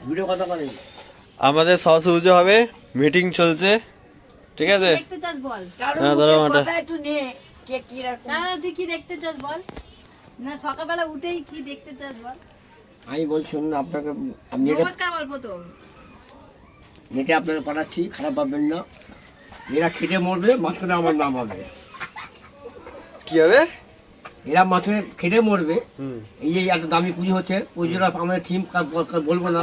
Video কথা বলেন। আমাদের সরস্বতী পুজো হবে, মিটিং চলছে, ঠিক আছে? দেখতে চাস বল। হ্যাঁ ধরো মাটা। একটু নে কে কি রাখো না তুই কি দেখতে চাস বল। না সকালবেলা উঠেই কি দেখতে চাস বল। আমি বলছি শুনুন, আপনাকে আমি নমস্কার বল প্রথম। এটা আপনাকে পাঠাচ্ছি, খারাপ ভাববেন না। এরা খেটে মরবে, মাঝখানে আমার নাম হবে। কি হবে? এরা মাঝখানে খেটে মরবে। এই যে এত দামি পুজো হচ্ছে, পুজোটা আমাদের থিম বলবো না,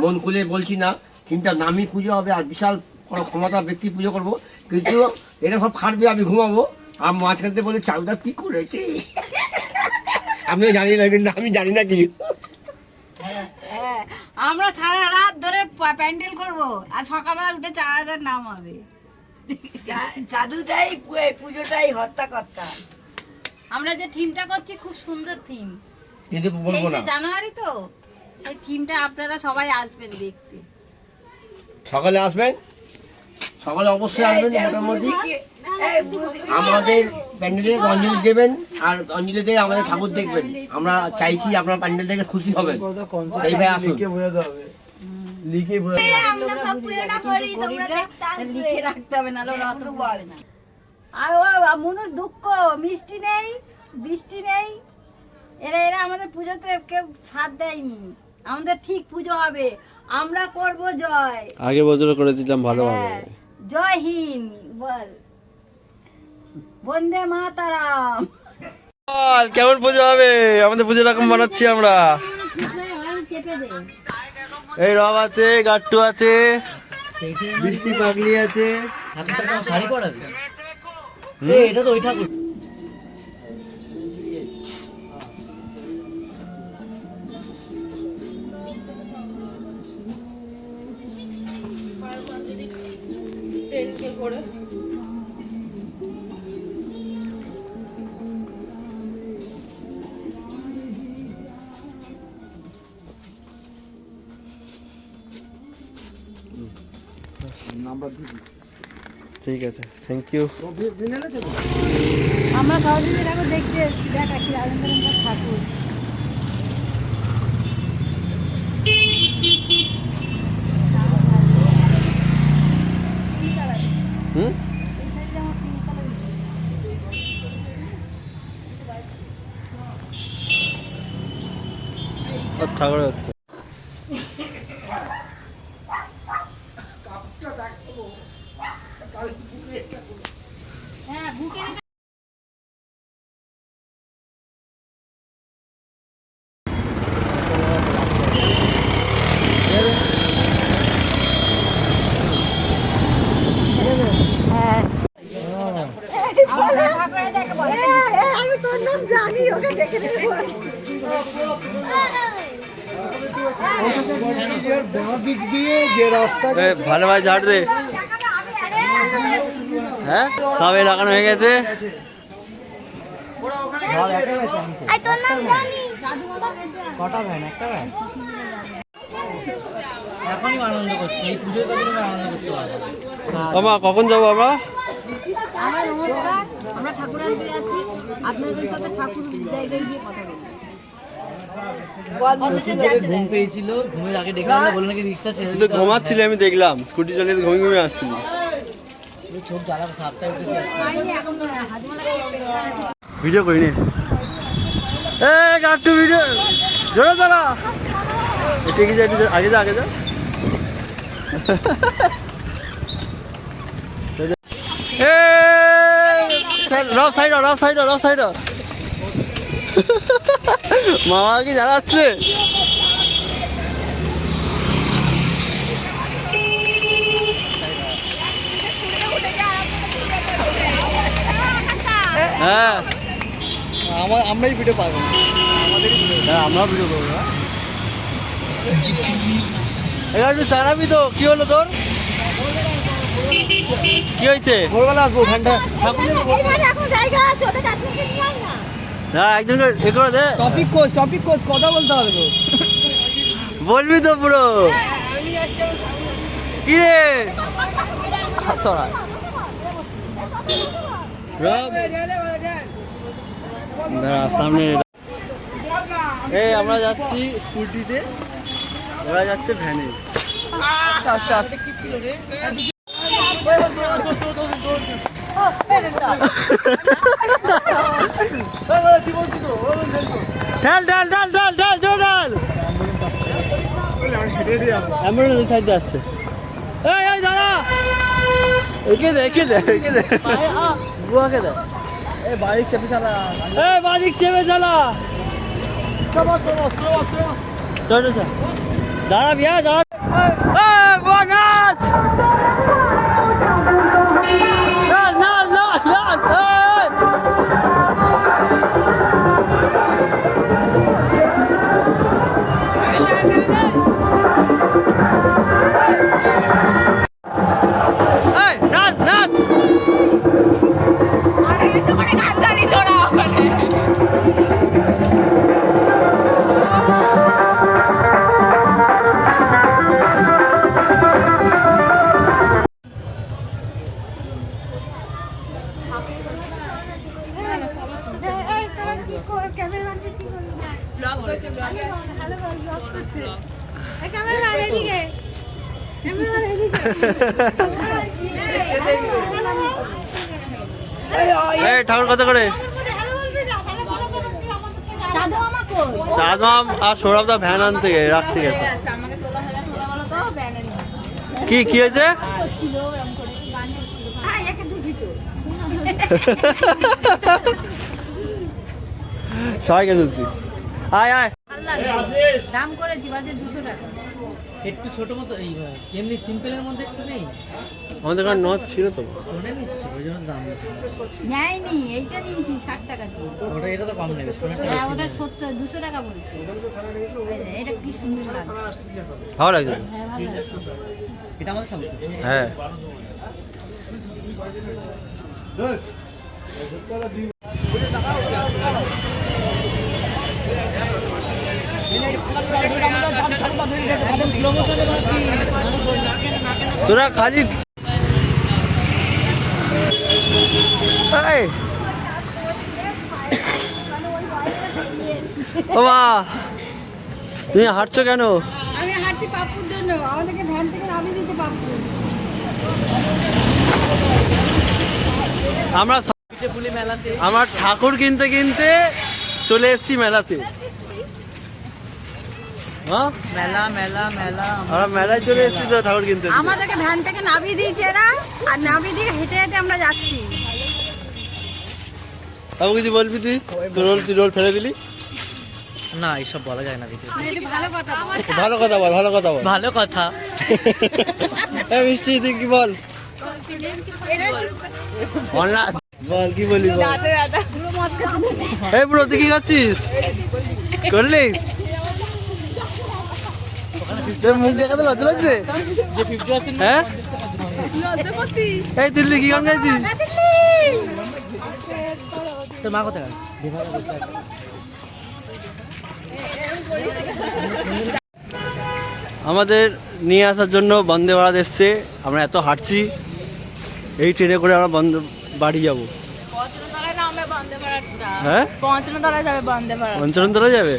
মন খুলে বলছি না, থিমটা দামি পুজো হবে আর বিশাল কোনো ক্ষমতা ব্যক্তি পুজো করবো, কিন্তু এটা সব খাটবে, আমি ঘুমাবো, আর মাঝখানে বলে চাউটা কি করেছে আমি জানি না, কিন্তু আমি জানি না কি। হ্যাঁ, আমরা সারা রাত ধরে প্যান্ডেল করব আর সকালবেলা উঠে 4000 নাম হবে। জাদুটাই পুজোটাই হত্যা কর্তা। আমরা যে থিমটা করছি খুব সুন্দর থিম, কিন্তু বলবো না। জানুয়ারি তো সেই থিমটা আপনারা সবাই আসবেন দেখতে। সকালে আসবেন, সকালে অবশ্যই আসবেন। মোটামুটি আমাদের প্যান্ডেলে অঞ্জলি দেবেন, আর অঞ্জলি দিয়ে আমাদের ঠাকুর দেখবেন। আমরা চাইছি আপনার প্যান্ডেল দেখে খুশি হবেন, সেইভাবে আসুন। লিখে লিখে রাখতে হবে, নাহলে ওরা অত বলে না। আর ও মনুর দুঃখ, মিষ্টি নেই, বৃষ্টি নেই, এরা আমাদের পুজোতে কেউ সাথ দেয়নি। আমাদের ঠিক পুজো হবে, আমরা করব জয়। আগে বছর করেছিলাম ভালোভাবে। জয় হিন্দ বল, বন্দে মাতারাম। বল কেমন পুজো হবে? আমাদের পুজো রকম বানাচ্ছি আমরা। এই রব আছে, গাট্টু আছে, বৃষ্টি পাগলি আছে। শাড়ি পরাবি? এটা তো ওই ঠাকুর। ঠিক আছে, থ্যাংক ইউ। আমরা সরস্বতী ঠাকুর দেখতে এসেছি, দেখ কি রাজেন্দ্র ঠাকুর। হুম, ঠাকুর হচ্ছে। হ্যাঁ বুকে আমি তোর নাম জানি, ওকে দেখে দেখে ভালো ভাই ঝাড় দে। হ্যাঁ সবাই লাগানো হয়ে গেছে। এখনই আনন্দ করছি, এই পুজোয় তো আনন্দ করতে পারবো। মামা কখন যাবো আমরা? আমরা নমস্কার, আমরা ঠাকুর আনতে যাচ্ছি, আপনাদের সাথে ঠাকুর জায়গায় গিয়ে কথা বলবো। ঘুম পেয়েছিল, ঘুমের আগে ডেকে বললো নাকি রিক্সা ছেড়ে তুই তো ঘুমাচ্ছিলি, আমি দেখলাম স্কুটি চালিয়ে ঘুমিয়ে ঘুমিয়ে আসছিলি। চোখ জ্বালা 7টায় উঠে ভিডিও করিনি। এ গাট্টু ভিডিও জোরে চালা। ঠিক আছে, একটু আগে যা, আগে যা। Rauf side, Rauf side, Rauf side. মামা কি জানাচ্ছে? হ্যাঁ আমরাই ভিডিও পাবো, হ্যাঁ আমরাও ভিডিও করবো। এবার একটু চালাবি তো? কি হলো তোর? কি হয়েছে? ভোরবেলা আসবো, ঘন্টা হ্যাঁ একজনকে এ করে দে। টপিক কোচ কথা বলতে হবে তো, বলবি তো পুরো। কি রে সামনে এই আমরা যাচ্ছি স্কুটিতে। ওরা যাচ্ছে ভ্যানে। ঢাল ঢাল ঢাল ঢাল ঢাল জোর ঢাল। অ্যাম্বুলেন্স ওই সাইডে আসছে। এই এই দাঁড়া, একে দে একে দে একে দে, বুয়াকে দে। এই বাইক চেপে চালা, এই বাইক চেপে চালা। চল চল দাঁড়া বিয়া দাঁড়া। এই বুয়া নাচ নাচ নাচ নাচ নাচ। এই নাচ নাচ। এই ঠাকুর কত করে? চাঁদমাম আর সৌরভ দা ভ্যান আনতে রাখতে গেছে। কি কি হয়েছে? সবাইকে তুলছি। আয় আয়। দাম করেছি বাজে 200 টাকা। একটু ছোট মতো এই এমনি সিম্পলের মধ্যে একটু নেই, আমাদের কাছে নথ ছিল তো। স্টোনে নিচ্ছে ওই জন্য দাম বেশি। নেয়নি, এইটা নিয়েছি 60 টাকা দিয়ে। ওটা এটা তো কম নেবে, স্টোনেরটা হ্যাঁ, বেশি ওটা নেবে। 70 200 টাকা বলছে। এটা কি সুন্দর লাগে। ভালো লাগছে? হ্যাঁ ভালো লাগে। এটা আমাদের খাবো তো? হ্যাঁ। তোরা খালি এই ও মা, তুমি হাঁটছো কেন? আমি হাঁটছি পাপ্পুর জন্য, আমাদেরকে ভ্যান থেকে নামিয়ে দিতে পাপ্পু। আমরা পিঠেপুলি মেলাতে আমার ঠাকুর কিনতে কিনতে চলে এসেছি মেলাতে। হ্যাঁ মেলা মেলা মেলা আমরা মেলায় চলে এসেছি তো ঠাকুর কিনতে। আমাদেরকে ভ্যান থেকে নামিয়ে দিয়েছে এরা, আর নামিয়ে দিয়ে হেঁটে হেঁটে আমরা যাচ্ছি। তাও কিছু বলবি তুই? তুই রোল ফেলে দিলি। না এইসব বলা যায় না কিছু। এটা ভালো কথা। ভালো কথা বল, ভালো কথা বল। ভালো কথা। এই মিষ্টি তুই কি বল? বল কি বলি বল। এই ব্রো তুই কি খাচ্ছিস? করলিস? তোর মুখ দেখাতে লজ্জা লাগছে? হ্যাঁ এই দিল্লি কি গান গাইছিস? তোর মা কোথায়? আমাদের নিয়ে আসার জন্য বন্দে ভারত এসছে। আমরা এত হাঁটছি, এই ট্রেনে করে আমরা বাড়ি যাবো। হ্যাঁ পঞ্চরণতলা যাবে।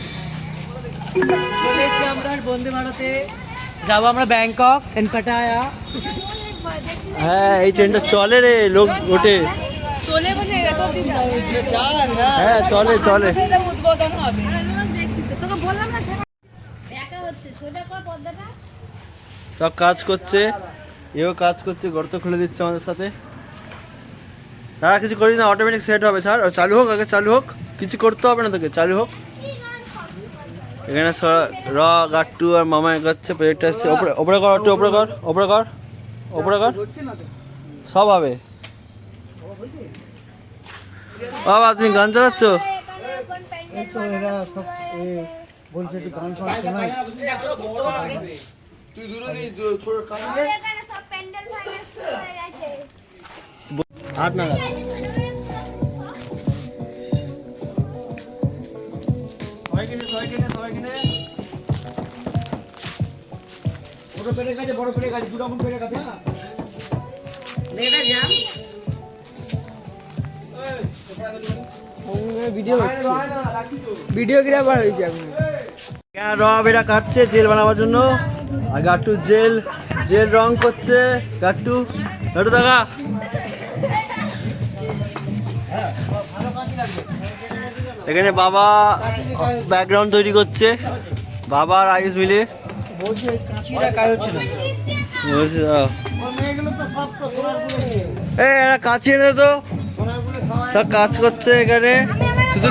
চলে এসেছি আমরা বন্দে ভারতে, যাবো আমরা ব্যাংকক এন্ড পাটায়া। হ্যাঁ এই ট্রেনটা চলে রে, লোক ওঠে। হ্যাঁ চলে চলে। সব কাজ করছে, এও কাজ করছে, গর্ত খুলে দিচ্ছে আমাদের সাথে। তারা কিছু করি না, অটোমেটিক সেট হবে স্যার। চালু হোক, আগে চালু হোক, কিছু করতে হবে না তোকে, চালু হোক। এখানে র গাট্টু আর মামা এগোচ্ছে, প্রজেক্টটা আসছে। ওপরে কর, একটু ওপরে কর, ওপরে কর, ওপরে কর, সব হবে। বাবা তুমি গান চালাচ্ছ? হাত না ভিডিওগ্রাফার হয়েছে আমি। রব এটা কাটছে জেল বানাবার জন্য, আর গাট্টু জেল রং করছে। গাট্টু টাকা এখানে বাবা ব্যাকগ্রাউন্ড তৈরি করছে, বাবা আর আয়ুষ মিলে। কাছে এনে তো সব কাজ করছে এখানে, শুধু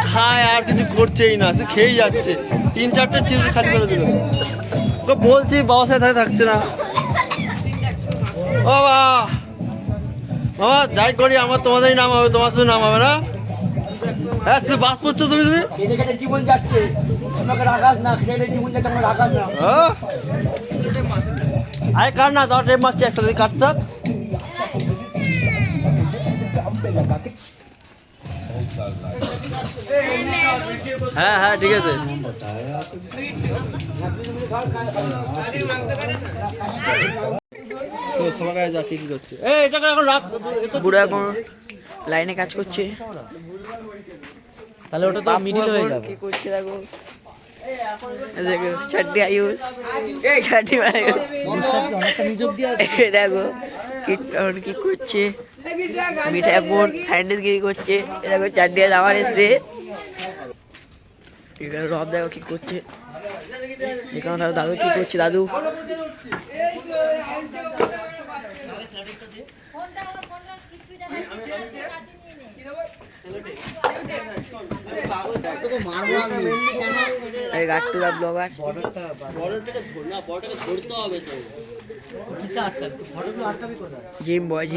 খায় আর কিছু করছেই না, শুধু খেয়েই যাচ্ছে। 3-4টে চিপস খালি করে দিল। তো বলছি বাবার সাথে থাকছে না। ও বাবা যাই করি আমার তোমাদেরই নাম হবে, তোমার শুধু নাম হবে না। হ্যাঁ শুধু বাস করছো তুমি জীবন যাচ্ছে, আমাকে রাখাস না, জীবন যাচ্ছে, আমাকে রাখাস না। আরে কাট না, তোমার ট্রেন মারছে একসাথে কাটতে। হ্যাঁ হ্যাঁ ঠিক আছে। বুড়ো এখন লাইনে কাজ করছে, তাহলে ওটা তো মিডিল হয়ে যাবে। কি করছে দেখো, দেখো চারটি আয়ুষ, চারটি দেখো কি করছে। মিঠা এখন স্যান্ডউইচ করছে, দেখো চারটি আমার এসছে। রব দেখো কি করছে, এখানে দাদু কি করছে, দাদু গাট্টুরা ব্লগার। জিম বয়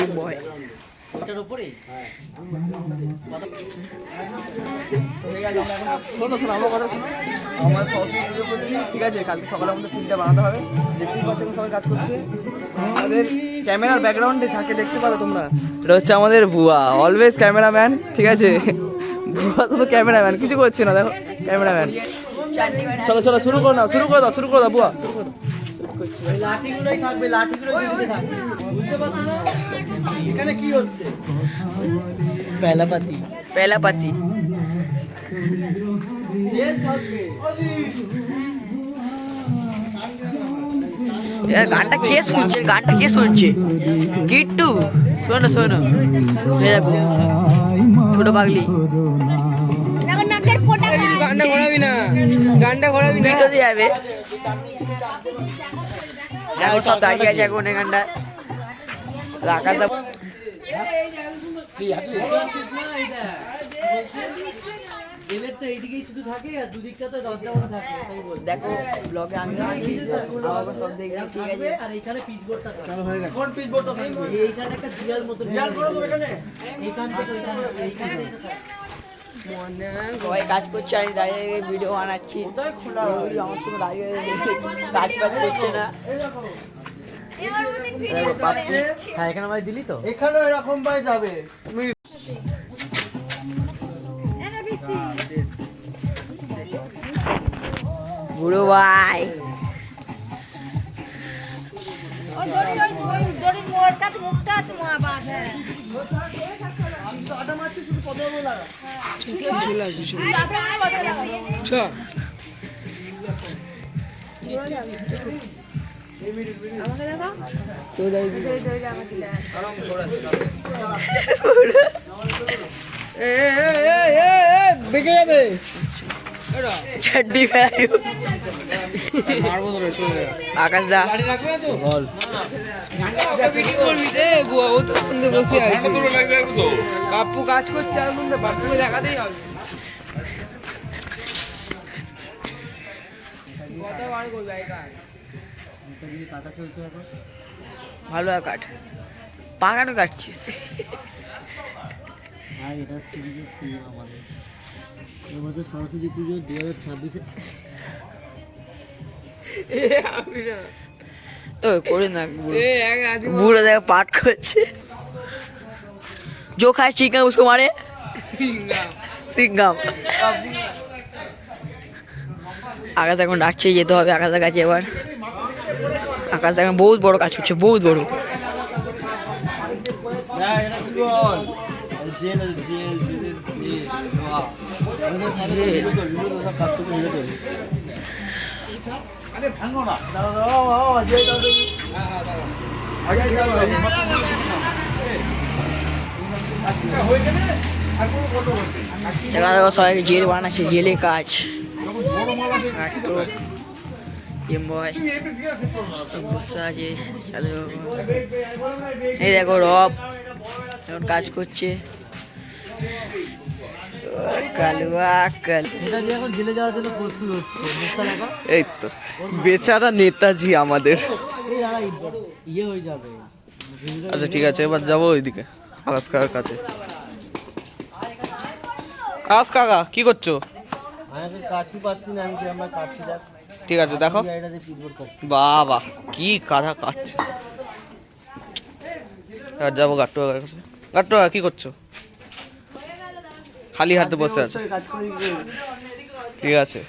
শোনো আমার কথা শোনো, আমরা সরস্বতী পুজো করছি, ঠিক আছে? কালকে সকালে আমাদের ফিল্মটা বানাতে হবে, দেখতেই পাচ্ছ সবাই কাজ করছে। আমাদের ক্যামেরার ব্যাকগ্রাউন্ডে যাকে দেখতে পারো তোমরা, এটা হচ্ছে আমাদের ভুয়া, অলওয়েজ ক্যামেরাম্যান, ঠিক আছে? ভুয়া তো ক্যামেরাম্যান, কিছু করছে না, দেখো ক্যামেরাম্যান। চলো শুরু করে দাও ভুয়া, শুরু করে দাও। লাঠিগুলোই থাকবে, লাঠিগুলো বুঝতে পারছো না এখানে কি হচ্ছে? পেলাপাতি গানটা কে শুনছে? কিট্টু শোনো ছোট পাগলি, গানটা ঘোরাবি না যাবে। দেখো সব দাঁড়িয়ে আছে এখন এখানটা। দেখো ব্লগে আমি সব দেখি, ঠিক আছে? আর এইখানে পিচবোর্ডটা কোন পিচবোর্ডটা থাকবে? এইখানে একটা দিয়াল মতো এইখান থেকে সবাই কাজ করছে, আমি দাঁড়িয়ে ভিডিও বানাচ্ছি। আমার সঙ্গে দাঁড়িয়ে কাজ করছে না। হ্যাঁ এখানে ভাই দিলি তো, এখানে এরকম ভাই যাবে। বুড়ো ভাই বেঁকে যাবে। চাড্ডি আকাশ দা কাপু কাজ করছে, আর মধ্যে বাথরুমে দেখাতেই হবে। ভালো কাঠ পাকানো কাটছিস। সরস্বতী পুজো 2026-এ করে না, বুড়ো দেখো পাঠ করছে। जो खाए चिकन उसको मारे সিংগাম। আকাশ এখন ডাকছে, যেতে হবে আকাশের কাছে এবার। আকাশ এখন বহুত বড় কাজ করছে, বহুত বড়। এখানে সবাই জেল বানাচ্ছে, জেলে কাজ। বসে আছে, এই দেখো রব এখন কাজ করছে। এখন জেলে যাওয়ার জন্য প্রস্তুত হচ্ছে। এই তো বেচারা নেতাজি আমাদের। ইয়ে হয়ে যাবে। আচ্ছা ঠিক আছে, এবার যাবো ওইদিকে আকাশ কাকার কাছে। আকাশ কাকা কি করছো? আমি কাছি পাচ্ছি না, আমি আমরা কাটছি। দেখ ঠিক আছে দেখো। বাবা কি কাঁধা কাটছে। আর যাবো গাট্টু কাকার কাছে। গাট্টু কাকা কি করছো? খালি হাতে বসে আছে। ঠিক আছে,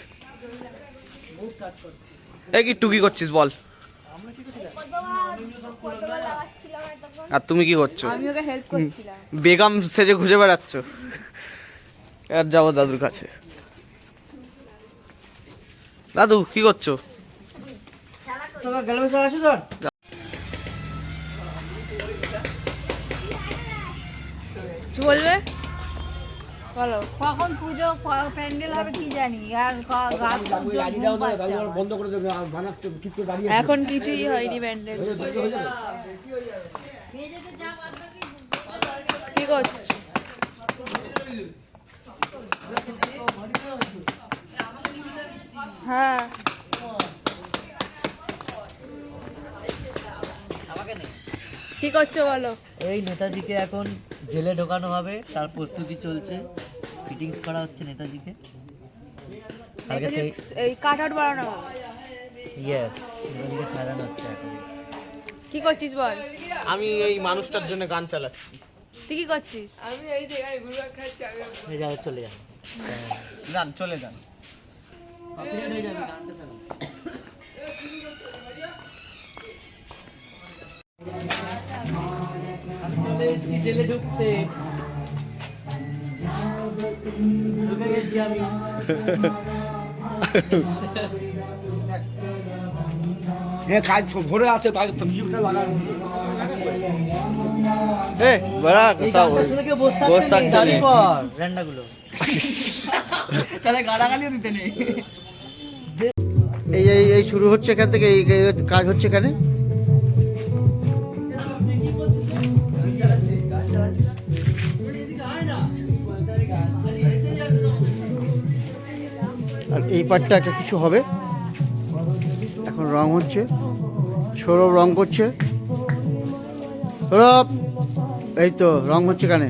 এই কি টুকি করছিস বল? আর তুমি কি করছো? আমি ওকে হেল্প করছিলাম। বেগম সেজে ঘুরে বেড়াচ্ছ। আর যাবো দাদুর কাছে। দাদু কি করছো? কি বলবে বলো? কখন পুজো প্যান্ডেল হবে কি জানি। আর বন্ধ করে দেবে, বানাচ্ছে ঠিক করে দাঁড়িয়ে। এখন কিছুই হয়নি প্যান্ডেল। কি করছো? হ্যাঁ কি করছো বলো? এই নেতাজিকে এখন জেলে ঢোকানো হবে, তার প্রস্তুতি চলছে। ফিটিংস করা হচ্ছে নেতাজিকে। এই কাটআউট বানানো হবে। ইয়েস, নেতাজিকে সাজানো হচ্ছে এখন। কি করছিস বল? আমি এই মানুষটার জন্য গান চালাচ্ছি। তুই কি করছিস? এই যাবে, চলে যাবে। যান চলে যান। জেলে ঢুকতে ঢুকে গেছি আমি। কাজ ভরে আছে, মিউজিকটা লাগানো। এ বড়া এই সব গানটা শুনে কেউ বসে বসে থাকতে নেই, থাকতে দাঁড়ি নেই। পর র্যান্ডাগুলো। তাহলে গালাগালিও দিতে নেই। এই এই এই শুরু হচ্ছে এখান থেকে, এই এই কাজ হচ্ছে এখানে। আর এই পার্টটা একটা কিছু হবে, এখন রং হচ্ছে। সৌরভ রং করছে। সৌরভ এই তো রং হচ্ছে এখানে।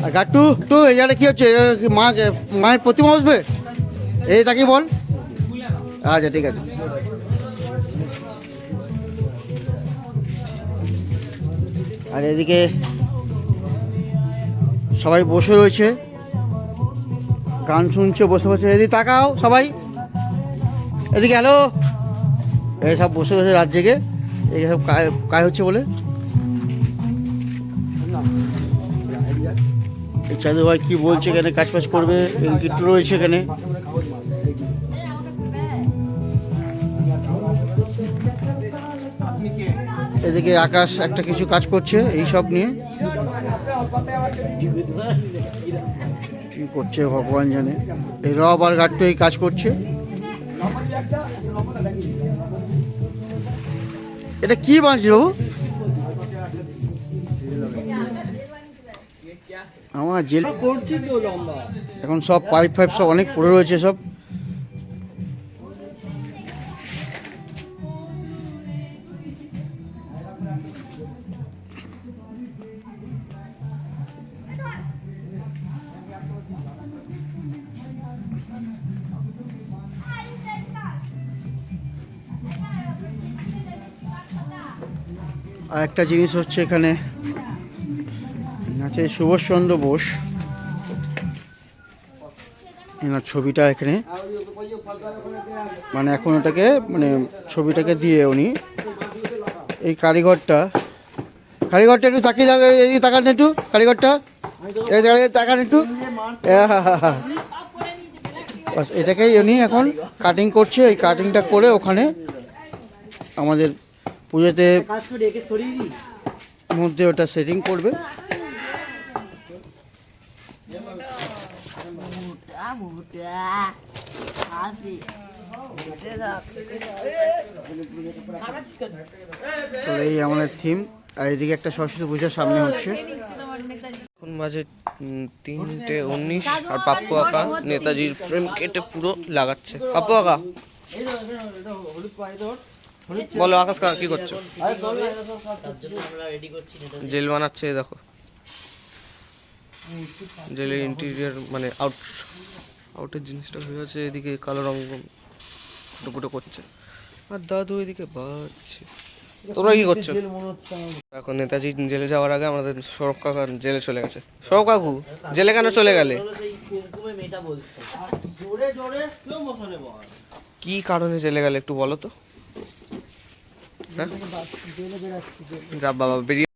আর গাট্টু তো এই জায়গাটা কি হচ্ছে? মায়ের প্রতিমা বসবে, এই তাকে বল। আচ্ছা ঠিক আছে। আর এদিকে সবাই বসে রয়েছে, গান শুনছে বসে বসে। এদিকে তাকাও সবাই, এদিকে হ্যালো। এই সব বসে বসে রাত জেগে এই সব কাজ হচ্ছে বলে। এই চাঁদু ভাই কি বলছে এখানে, কাজ ফাজ করবে। গিট্টু রয়েছে এখানে। এদিকে আকাশ একটা কিছু কাজ করছে এই সব নিয়ে। কি করছে ভগবান জানে। এই রব আর গাট্টু এই কাজ করছে। এটা কি বানাচ্ছিস বাবু? আমার জেল করছি তো লম্বা। এখন সব পাইপ ফাইপ সব অনেক পড়ে রয়েছে সব। আর একটা জিনিস হচ্ছে এখানে আছে সুভাষচন্দ্র বোস, এনার ছবিটা এখানে মানে এখন ওটাকে মানে ছবিটাকে দিয়ে উনি এই কারিগরটা একটু তাকিয়ে যাবে, এদিকে তাকান একটু কারিগরটা, এই তাকান একটু। বাস এটাকেই উনি এখন কাটিং করছে। এই কাটিংটা করে ওখানে আমাদের পুজোতে মধ্যে ওটা সেটিং করবে। তো এই আমাদের থিম। আর এদিকে একটা সরস্বতী পূজার সামনে হচ্ছে। এখন বাজে 3:19 আর পাপ্পু আঁকা নেতাজির ফ্রেম কেটে পুরো লাগাচ্ছে। পাপ্পু আঁকা বলো, আকাশ কাকা কি করছো? জেল বানাচ্ছে, দেখো জেলের ইন্টেরিয়ার মানে আউটের জিনিসটা হয়ে গেছে। এদিকে কালো রঙ ফুটো করছে আর দাদু এদিকে বাড়ছে। তোমরা কি করছো? এখন নেতাজি জেলে যাওয়ার আগে আমাদের সৌরভ কাকা জেলে চলে গেছে। সৌরভ কাকু জেলে কেন চলে গেলে? কি কারণে জেলে গেলে একটু বলো তো। হ্যাঁ? যা বাবা বেরিয়ে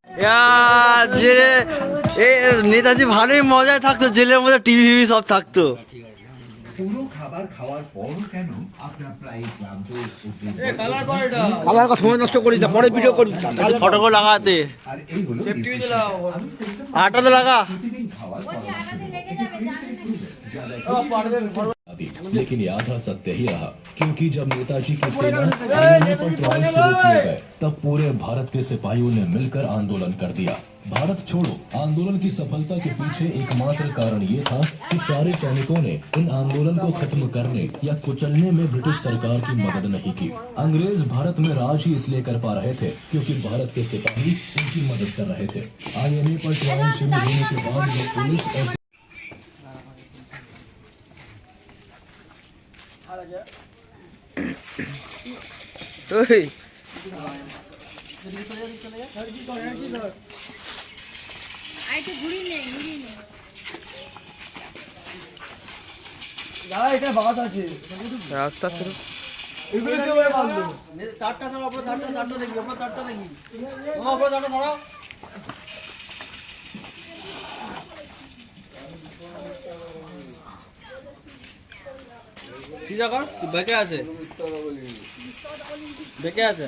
নেতাজি ভালোই মজায় থাকতো, জেলের মধ্যে টিভি সব থাকতো। পুরো খাবার খাওয়ার পরও কেন আপনার প্রায় ক্লান্ত খাবার সময় নষ্ট করি না, পরে ভিডিও করি। ফটো লাগাতে আর এই হলো আটাতে লাগা। প্রতিদিন খাওয়ার পর लेकिन याद है सत्य ही रहा, क्योंकि जब नेताजी की सेना आईएनए पर ट्रायल शुरू किए गए तब पूरे भारत के सिपाहियों ने मिलकर आंदोलन कर दिया। भारत छोड़ो आंदोलन की सफलता के पीछे एकमात्र कारण ये था कि सारे सैनिकों ने इन आंदोलन को खत्म करने या कुचलने में ब्रिटिश सरकार की मदद नहीं की। अंग्रेज भारत में राज ही इसलिए कर पा रहे थे क्योंकि भारत के सिपाही उनकी मदद कर रहे थे। आईएनए पर ट्रायल शुरू होने के बाद ये पुलिस ऐसे রাস্তা ছিল বেঁকে আছে বেঁকে আছে।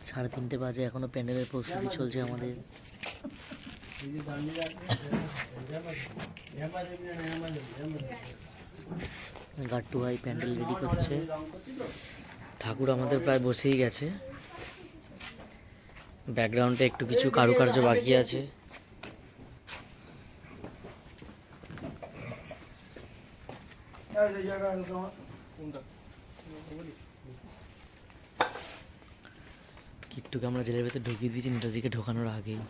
3:30 বাজে, এখনো প্যান্ডেলের প্রস্তুতি চলছে আমাদের। গাট্টু ভাই প্যান্ডেল রেডি করছে। ঠাকুর আমাদের প্রায় বসেই গেছে। ব্যাকগ্রাউন্ডে একটু কিছু কারুকার্য বাকি আছে। কিট্টুকে আমরা জেলের ভেতর ঢুকিয়ে দিয়েছি নেতাজিকে ঢোকানোর আগেই।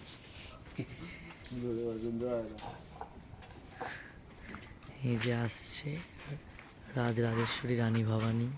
এই যে আসছে রাজরাজেশ্বরী রানী Bhabani.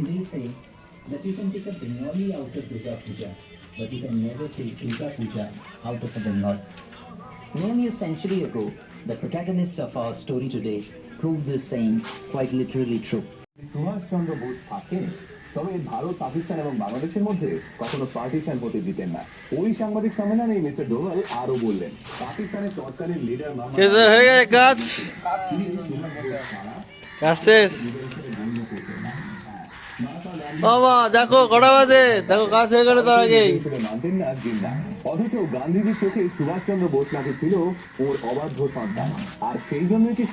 They say that you can take a Bengali out of Durga Puja, but you can never take Durga Puja out of a Bengal. Nearly a century ago, the protagonist of our story today proved this saying quite literally true. Subhash Chandra Bose থাকেন তবে ভারত পাকিস্তান এবং বাংলাদেশের মধ্যে কখনো partition হতে দিতেন না। ওই সাংবাদিক সম্মেলনে মিস্টার ডোভাল আরো বললেন, পাকিস্তানের তৎকালীন লিডার হয়ে গেছে কাজ শেষ। বাবা দেখো কটা বাজে, দেখো কাজ হয়ে গেল তার আগে। মানতেন না জিন্না, অথচ গান্ধীজির চোখে সুভাষচন্দ্র বোস নাকি ছিল ওর অবাধ্য সন্তান, আর সেই জন্যই কি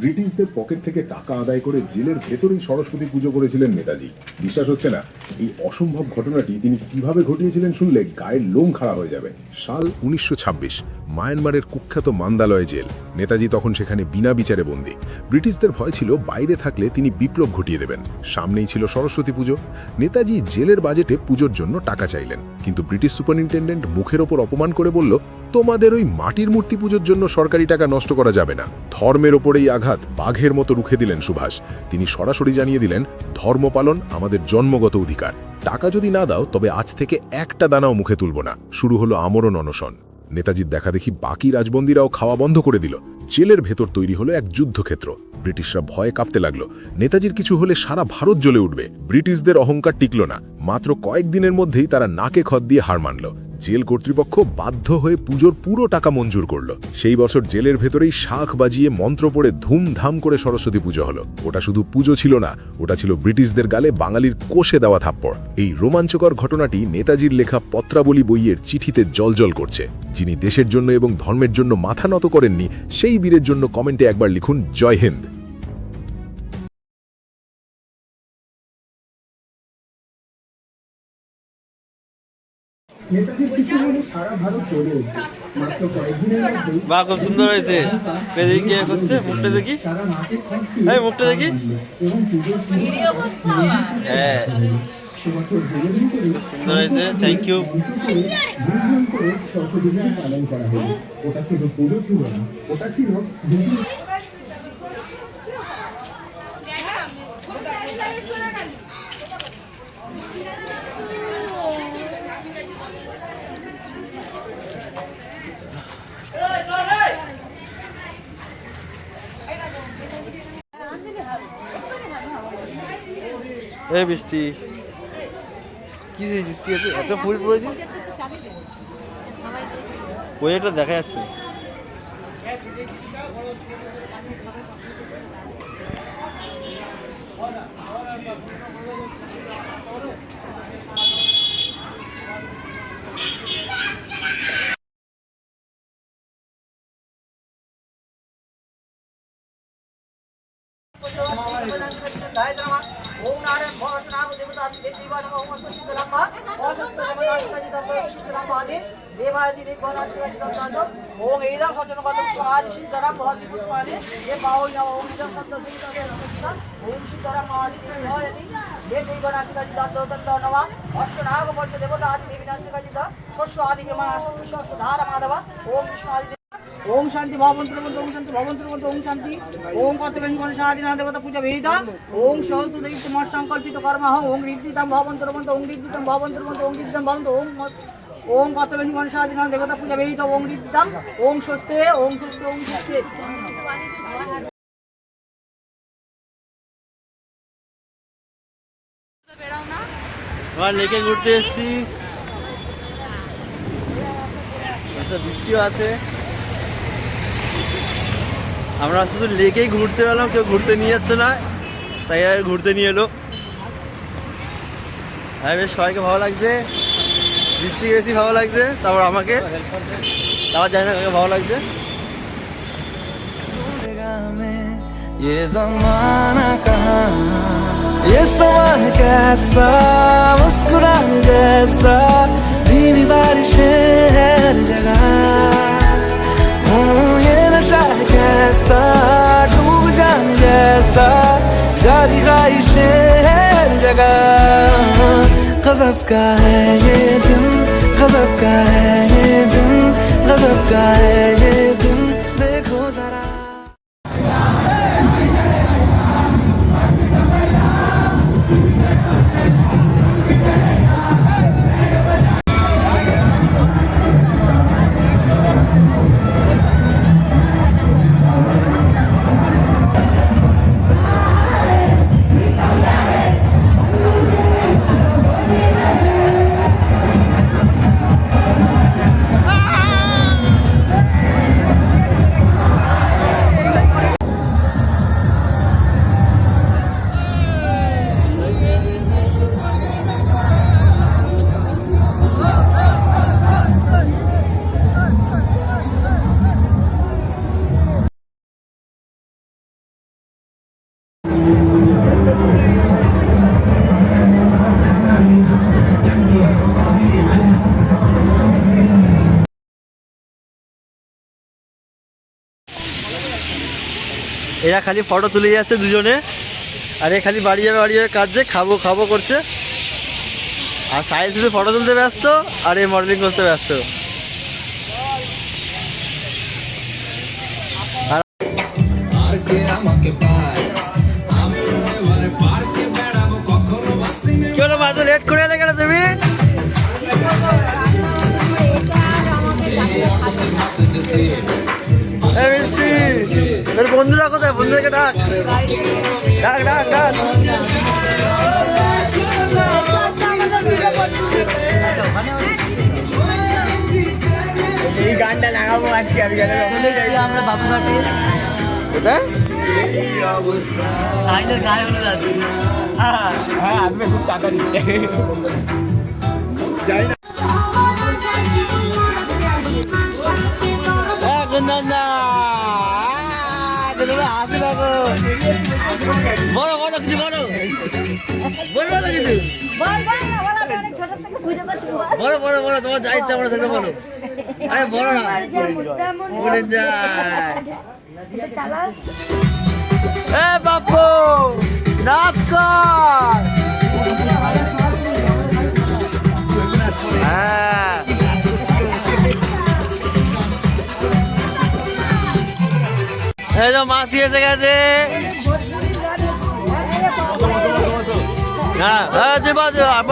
ব্রিটিশদের পকেট থেকে টাকা আদায় করে জেলের ভেতরেই সরস্বতী পুজো করেছিলেন নেতাজি। বিশ্বাস হচ্ছে না, এই অসম্ভব ঘটনাটি তিনি কিভাবে ঘটিয়েছিলেন শুনলে গায়ের লোম খাড়া হয়ে যাবে। সাল 1926, মায়ানমারের কুখ্যাত মান্দালয় জেল। নেতাজি তখন সেখানে বিনা বিচারে বন্দী। ব্রিটিশদের ভয় ছিল বাইরে থাকলে তিনি বিপ্লব ঘটিয়ে দেবেন। সামনেই ছিল সরস্বতী পুজো। নেতাজি জেলের বাজেটে পুজোর জন্য টাকা চাইলেন, কিন্তু ব্রিটিশ সুপারিনটেন্ডেন্ট মুখের ওপর অপমান করে বলল, তোমাদের ওই মাটির মূর্তি পুজোর জন্য সরকারি টাকা নষ্ট করা যাবে না। ধর্মের ওপরেই আঘাত বাঘের মতো রুখে দিলেন সুভাষ। তিনি সরাসরি জানিয়ে দিলেন, ধর্ম পালন আমাদের জন্মগত অধিকার। টাকা যদি না দাও তবে আজ থেকে একটা দানাও মুখে তুলব না। শুরু হলো আমরণ অনশন। নেতাজির দেখা দেখি বাকি রাজবন্দীরাও খাওয়া বন্ধ করে দিল। জেলের ভেতর তৈরি হলো এক যুদ্ধক্ষেত্র। ব্রিটিশরা ভয়ে কাঁপতে লাগলো। নেতাজির কিছু হলে সারা ভারত জ্বলে উঠবে। ব্রিটিশদের অহংকার টিকল না। মাত্র কয়েকদিনের মধ্যেই তারা নাকে খত দিয়ে হার মানল। জেল কর্তৃপক্ষ বাধ্য হয়ে পুজোর পুরো টাকা মঞ্জুর করল। সেই বছর জেলের ভেতরেই শাঁখ বাজিয়ে মন্ত্র পড়ে ধুমধাম করে সরস্বতী পুজো হলো। ওটা শুধু পুজো ছিল না, ওটা ছিল ব্রিটিশদের গালে বাঙালির কোষে দেওয়া থাপ্পড়। এই রোমাঞ্চকর ঘটনাটি নেতাজির লেখা পত্রাবলী বইয়ের চিঠিতে জলজল করছে। যিনি দেশের জন্য এবং ধর্মের জন্য মাথা নত করেননি, সেই বীরের জন্য কমেন্টে একবার লিখুন জয় হিন্দ। নেতাজির কিছু হলে সারা ভারত চলে উঠবে। মাত্র কয়েকদিনের মধ্যেই বাহ, খুব সুন্দর হয়েছে। মুখটা দেখি, মুখটা দেখি। এবং পুজোর হ্যাঁ, সে বছর জেলের ভিতরে থ্যাংক ইউ। ধুমধাম করে সরস্বতী পুজো পালন করা হলো। ওটা শুধু পুজো ছিল না, ওটা ছিল ব্রিটিশ এই বৃষ্টি কি এত ফুল পড়েছিস, ওই একটা দেখা যাচ্ছে। ओम शांति भवंतु ओम शांति भवंतु ओम शांति ओम कतवेन गणेशादिना देवता पूजा वेदा ओम शौतु दैत्य मत संकल्पित कर्म हो ओम रिद्धितम भवंतु ओम रिद्धितम भवंतु ओम रिद्धितम भवंतु ओम कतवेन गणेशादिना देवता पूजा वेदा ओम रिद्धितम ओम स्वस्ते ओम स्वस्ते ओम स्वस्ते। লেকে ঘুরতে এসেছি, বৃষ্টিও আছে। আমরা শুধু লেকেই ঘুরতে পেলাম, কেউ ঘুরতে নিয়ে যাচ্ছে না, তাই আর ঘুরতে নিয়ে এলো। হ্যাঁ, বেশ সবাইকে ভালো লাগছে, বৃষ্টিকে বেশি ভালো লাগছে, তারপর আমাকে, তারপর জানি না কাকে ভালো লাগছে। ये ज़माना कहाँ, ये समा है कैसा, मुस्कुराने जैसा, धीमी बारिशें हर जगह, ये नशा है कैसा, डूब जाने जैसा, जागी ख्वाहिशें हर जगह। गज़ब का है ये दिन, गज़ब का है ये दिन, गज़ब का है ये दिन, देखो जरा। এরা খালি ফটো তুলে যাচ্ছে দুজনে, আর এ খালি বাড়ি যাবে কাজে খাবো খাবো করছে, আর সাইজ শুধু ফটো তুলতে ব্যস্ত আর এই মডেলিং করতে ব্যস্ত। কি হলো মা, লেট করে এলে কেন তুমি? বন্ধুরা কোথায়? বন্ধুদেরকে ডাক ডাক ডাক ডাক। এই গানটা লাগাবো আজকে আমি আমরা বাবুঘাটে কোথায়? সাইনের গায়ে হলো যাচ্ছে। হ্যাঁ হ্যাঁ আসবে, খুব টাকা দিচ্ছে। যাই না বলো বলো কিছু বলো, বলবো তো কিছু, বলো বলো বলো, তোমার যা ইচ্ছা বলো সেটা বলো। আরে বলো না, বলে যায়। এ বাপু নাচ কর। হ্যাঁ এই তো মাসি এসে গেছে। হ্যাঁ হ্যাঁ দেবা দেবা আমি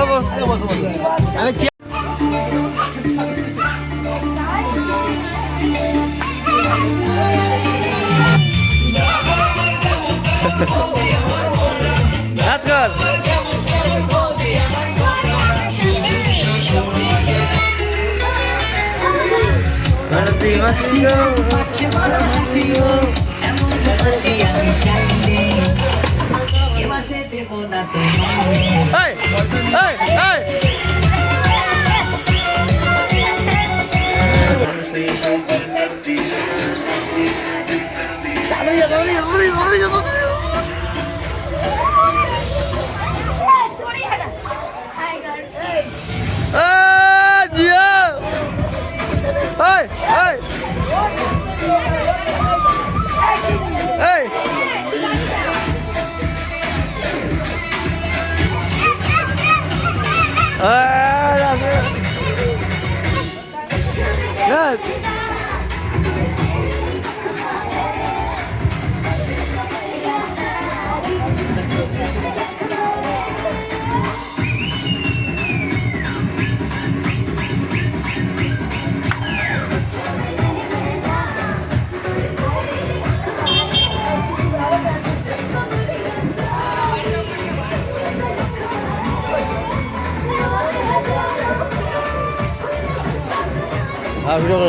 নাচ কর।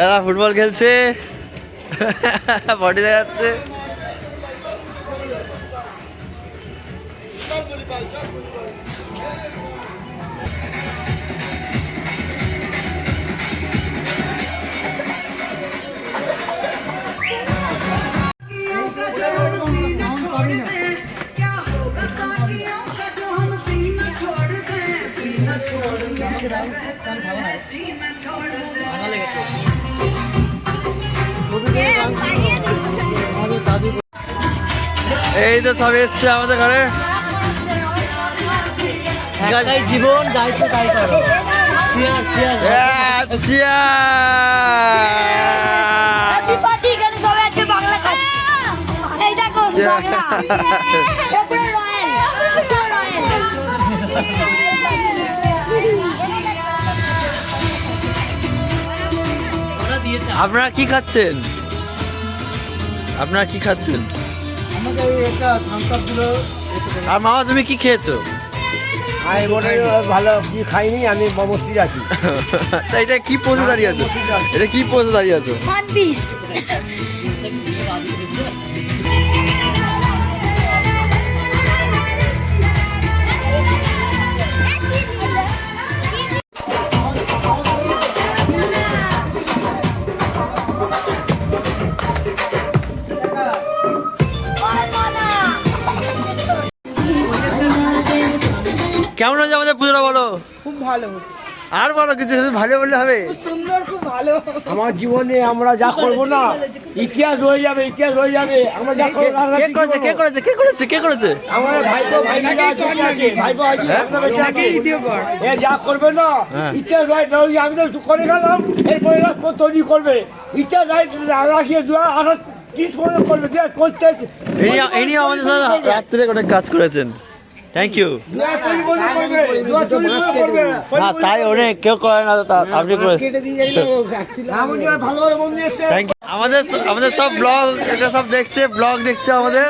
এরা ফুটবল খেলছে, বডি দেখাচ্ছে। এই তো সব এসছে আমাদের ঘরে। জীবন দায়িত্ব তাই করো। আপনারা কি খাচ্ছেন? আপনারা কি খাচ্ছেন? আর মামা তুমি কি খেয়েছো? ভালো কি খাইনি, আমি বস্তি আছি। তা এটা কি পোজে দাঁড়িয়ে আছো? এটা কি পোজে দাঁড়িয়ে আছো? ভালো, আর বলো কিছু, শুধু ভালো বললে হবে? সুন্দর, খুব ভালো। আমার জীবনে আমরা যা করবো না ইতিহাস রয়ে যাবে, ইতিহাস রয়ে যাবে। আমরা যা করবো কে করেছে কে করেছে কে করেছে কে করেছে? আমার ভাইপো ভাইরা বেঁচে আছে, ভাইপো ভাইজি আপনারা বেঁচে আছে। এ যা করবে না ইতিহাস রয়ে যাবে। আমি তো করে গেলাম, এরপরে রাষ্ট্র তৈরি করবে। ইতিহাস রাখিয়ে 2030 পর্যন্ত করবে, 2025। ইনি আমাদের সাথে রাত্রে অনেক কাজ করেছেন, থ্যাংক ইউ। না তাই অনেক কেউ করে না, আপনি করে থ্যাংক ইউ। আমাদের আমাদের সব ব্লগ এটা সব দেখছে, ব্লগ দেখছে আমাদের।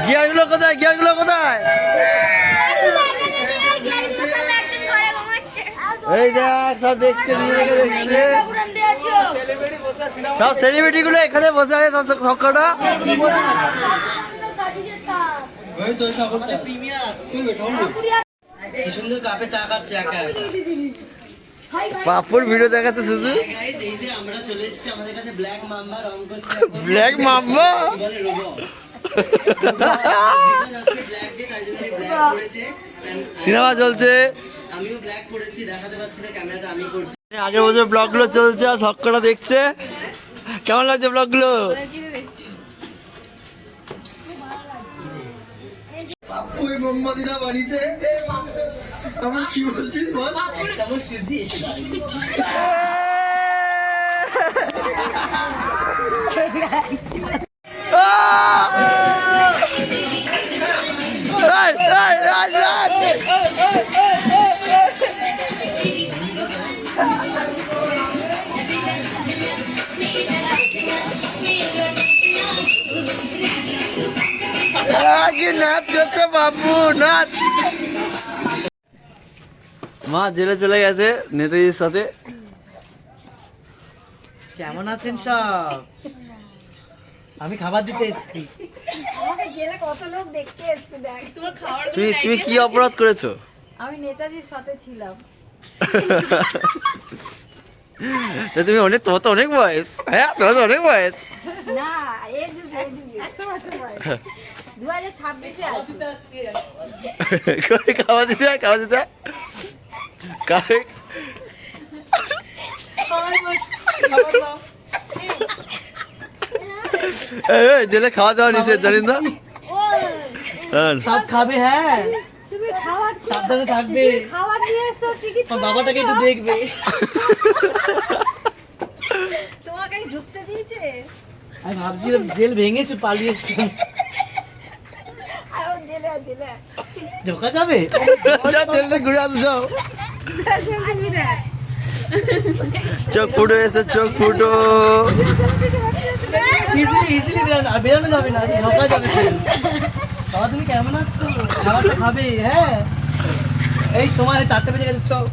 গিয়ারগুলো কোথায়, গিয়ারগুলো কোথায়? এই দেখ সব দেখছে, নিজেকে দেখছে। সব সেলিব্রিটি গুলো এখানে বসে আছে, সব কটা। পাপুর ভিডিও দেখাচ্ছে শুধু। ব্ল্যাক মাম্বা সিনেমা চলছে, আগের বছর ব্লগ গুলো চলছে আর সবকটা দেখছে। কেমন লাগছে ব্লগ গুলো? নাচ করছে বাবু, নাচ। মা জেলে চলে গেছে নেতাজির সাথে। কেমন আছেন সব? আমি খাবার দিতে এসেছি। আমাকে জেলে কত লোক দেখতে এসছে দেখ। তোমার খাবার তুমি কি অপরাধ করেছো? আমি নেতাজির সাথে ছিলাম। তুমি অনেক, তোমার তো অনেক বয়স। হ্যাঁ তোমার তো অনেক বয়স। না এই যুগে 2026-এ আছে। খাওয়া দিতে হয়, খাওয়া দিতে হয়। জেলে খাওয়া দাওয়া নিষেধ, জানিস না? সব খাবে, হ্যাঁ তুমি খাবার সাবধানে থাকবে। খাবার নিয়ে এসো, টিকিট বাবাটাকে একটু দেখবে। তোমাকে ঢুকতে দিয়েছে? আমি ভাবছিলাম জেল ভেঙেছে, পালিয়েছে। ঢোকা যাবে? জেলে ঘুরে আসো, যাও। চোখ ফুটো এসে, চোখ ফুটো। ইজিলি বেরোনো যাবে না, ঢোকা যাবে। বাবা তুমি কেমন আছো? খাবারটা খাবে? হ্যাঁ এই সময় 4টে বেজে গেছে, চল।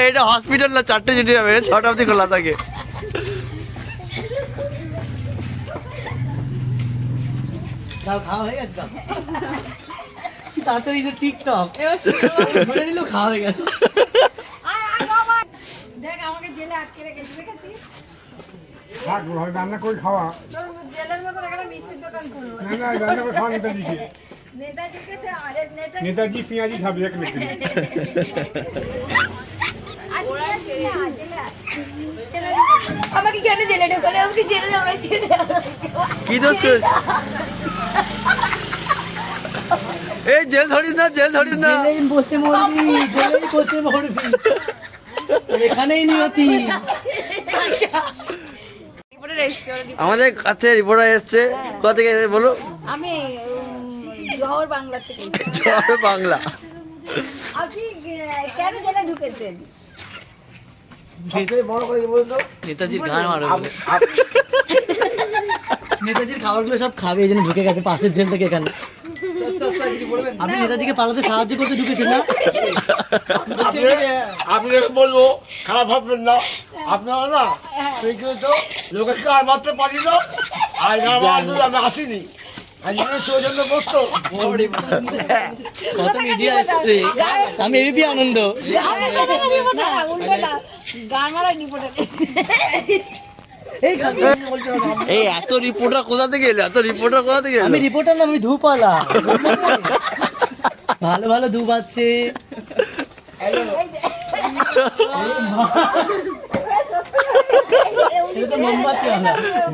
এটা হসপিটাল না, 4টে ছুটি হবে, 6টা অবধি খোলা থাকে। খাওয়া হয়ে গেছে তাড়াতাড়ি টিকটক ধরে নিল, খাওয়া হয়ে গেল। দেখ আমাকে জেলে আটকে রেখেছি, দেখেছিস? রান্না করে খাওয়া, তোর জেলের মতন একটা মিষ্টির দোকান করবো। না রান্না করে খাওয়া নেতাজিকে। নেতাজিকে তো আরে নেতাজি নেতাজি পেঁয়াজি খাবে, এক নেতাজি। আমাকে কেন জেলে ঢোকালে? আমাকে ছেড়ে দাও, আমাকে ছেড়ে দাও। কি দোষ করেছে? এই জেল ধরিস না, জেল ধরিস না। জেলেই বসে মরবি, জেলেই বসে মরবি, এখানেই নিয়তি। আমাদের কাছে রিপোর্টার এসছে, কোথা থেকে বলো? আমি জহর বাংলা থেকে। জহর বাংলা। আপনি কেন জেলে ঢুকেছেন? বড় করে বলতো নেতাজির গান মারবে। নেতাজির খাবারগুলো সব খাবে, এই জন্য ঢুকে গেছে পাশের জেল থেকে এখানে। আপনি নেতাজিকে পালাতে সাহায্য করতে ঢুকেছেন না? আপনি বলবো খারাপ ভাববেন না, আপনারা না তো লোকের গান মারতে পারি না, আর গান মারতে আমি আসিনি। কত মিডিয়া এসছে, আমি এবিপি আনন্দ। গান মারা রিপোর্টার। এই এত রিপোর্টার কোথা থেকে এলো? এত রিপোর্টার কোথা থেকে এলো? আমি রিপোর্টার না, আমি ধূপওয়ালা। ভালো ভালো ধূপ আছে।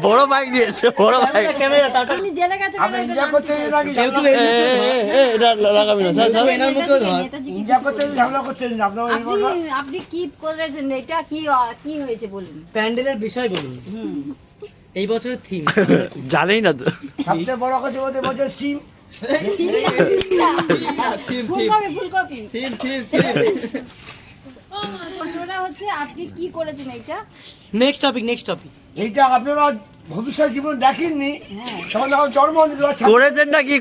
বড় বাইক নিয়েছে, বড় বাইক। আপনি জেলে গেছেন কেন এটা জানতে চাই। এটা লাগাবি না স্যার, স্যার। এনার মুখেও ধর। যা করতে ঝামেলা করছেন আপনার আপনি কি করেছেন, এটা কি কি হয়েছে বলুন। প্যান্ডেলের বিষয় বলুন, এই বছরের থিম। জানেই না তো। সবচেয়ে বড় কথা বলতে বছর সিম ফুলকপি প্রশ্নটা হচ্ছে আপনি কি করেছেন এইটা। Next topic. এইটা আপনারা ভবিষ্যৎ জীবন দেখেননি, তখন যখন জন্ম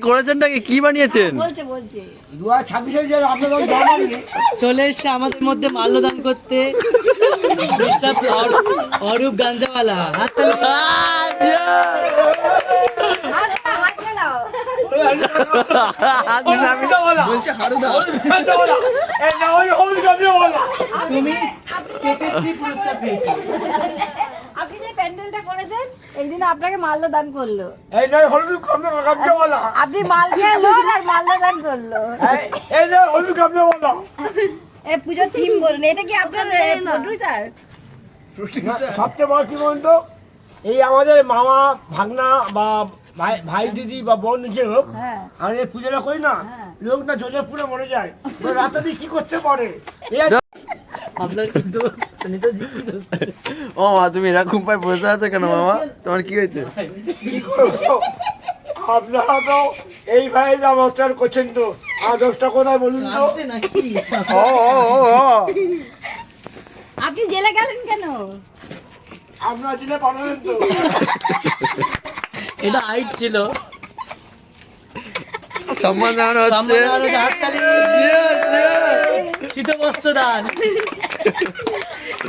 করেছেনটা কি বানিয়েছেন? বলছে 2026-এ যে আপনারা যখন জন্ম নিয়ে চলে এসছে আমাদের মধ্যে মাল্যদান করতে মিস্টার অরূপ গাঞ্জাওয়ালা। বলছে হারুদা। তুমি পেপেশ্রী পুরস্কার পেয়েছো। আপনি যে প্যান্ডেলটা করেছেন এই দিন আপনাকে মাল্যদান করলো। এই নয় হলুদ কামড়া আপনি মাল খেয়ে লোক আর মাল্যদান করলো। এই নয় হলুদ কামড়া এই পুজোর থিম বলুন, এটা কি আপনার প্রোডিউসার? সবচেয়ে বড় কি বলুন তো, এই আমাদের মামা ভাগনা বা ভাই দিদি বা বোন যে হোক, হ্যাঁ আমরা এই পুজোটা করি না, লোক না জলে পুরে মরে যায়, রাতে কি করতে পারে। আপনার কি দোষ? নেতাজি কি দোষ? ও মা, তুমি এরকম পায়ে বসে আছো কেন মামা? তোমার কি হয়েছে? কি করবো, আপনারা তো এই ভাই নমস্কার করছেন, তো আর দোষটা কোথায় বলুন তো? আপনি জেলে গেলেন কেন? আপনার জেলে পাঠালেন তো। এটা হাইট ছিল। সম্মান জানানো হচ্ছে। শীতবস্ত্র দান।